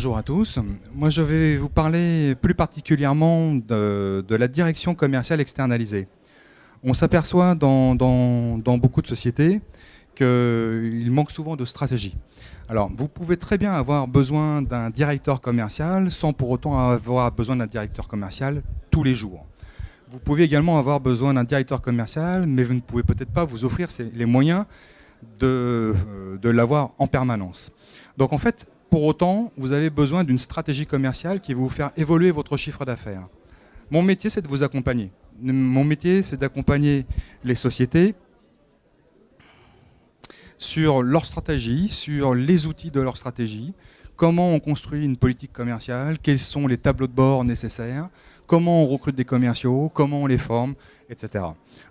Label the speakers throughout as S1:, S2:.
S1: bonjour à tous. Moi, je vais vous parler plus particulièrement de la direction commerciale externalisée. On s'aperçoit dans beaucoup de sociétés qu'il manque souvent de stratégie. Alors, vous pouvez très bien avoir besoin d'un directeur commercial sans pour autant avoir besoin d'un directeur commercial tous les jours. Vous pouvez également avoir besoin d'un directeur commercial, mais vous ne pouvez peut-être pas vous offrir les moyens de l'avoir en permanence. Donc en fait, pour autant, vous avez besoin d'une stratégie commerciale qui va vous faire évoluer votre chiffre d'affaires. Mon métier, c'est de vous accompagner. Mon métier, c'est d'accompagner les sociétés sur leur stratégie, sur les outils de leur stratégie, comment on construit une politique commerciale, quels sont les tableaux de bord nécessaires, comment on recrute des commerciaux, comment on les forme, etc.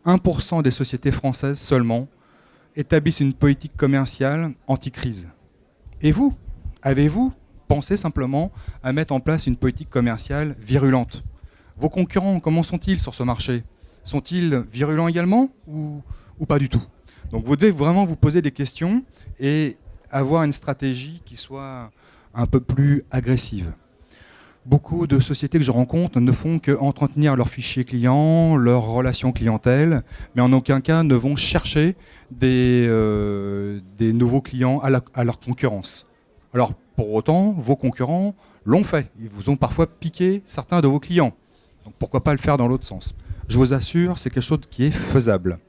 S1: 1% des sociétés françaises seulement établissent une politique commerciale anti-crise. Et vous, avez-vous pensé simplement à mettre en place une politique commerciale virulente? Vos concurrents, comment sont-ils sur ce marché? Sont-ils virulents également ou pas du tout? Donc vous devez vraiment vous poser des questions et avoir une stratégie qui soit un peu plus agressive. Beaucoup de sociétés que je rencontre ne font qu'entretenir leurs fichiers clients, leurs relations clientèle, mais en aucun cas ne vont chercher des nouveaux clients à leur concurrence. Alors, pour autant, vos concurrents l'ont fait. Ils vous ont parfois piqué certains de vos clients. Donc, pourquoi pas le faire dans l'autre sens? Je vous assure, c'est quelque chose qui est faisable.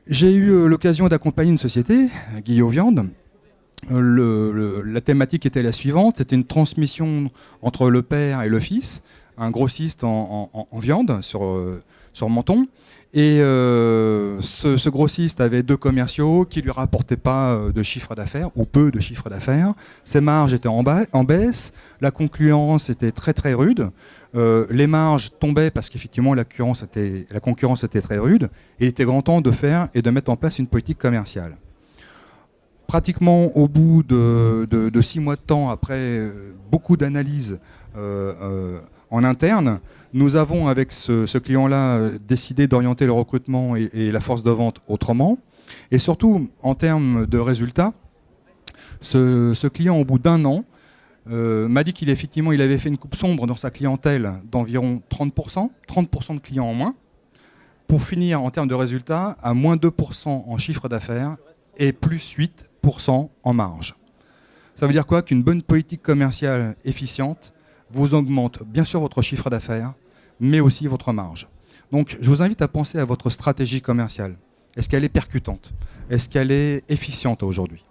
S1: J'ai eu l'occasion d'accompagner une société, Guillot Viande. La thématique était la suivante. C'était une transmission entre le père et le fils, un grossiste en viande sur Menton. Et ce grossiste avait 2 commerciaux qui ne lui rapportaient pas de chiffre d'affaires, ou peu de chiffre d'affaires. Ses marges étaient en baisse, la concurrence était très très rude, les marges tombaient parce qu'effectivement la concurrence était très rude, et il était grand temps de faire et de mettre en place une politique commerciale. Pratiquement au bout de 6 mois de temps, après beaucoup d'analyses en interne, nous avons avec ce client-là décidé d'orienter le recrutement et la force de vente autrement. Et surtout, en termes de résultats, ce client, au bout d'1 an, m'a dit qu'il avait fait une coupe sombre dans sa clientèle d'environ 30%, 30% de clients en moins, pour finir en termes de résultats à moins 2% en chiffre d'affaires et plus 8% en marge. Ça veut dire quoi? Qu'une bonne politique commerciale efficiente vous augmente bien sûr votre chiffre d'affaires, mais aussi votre marge. Donc je vous invite à penser à votre stratégie commerciale. Est-ce qu'elle est percutante? Est-ce qu'elle est efficiente aujourd'hui?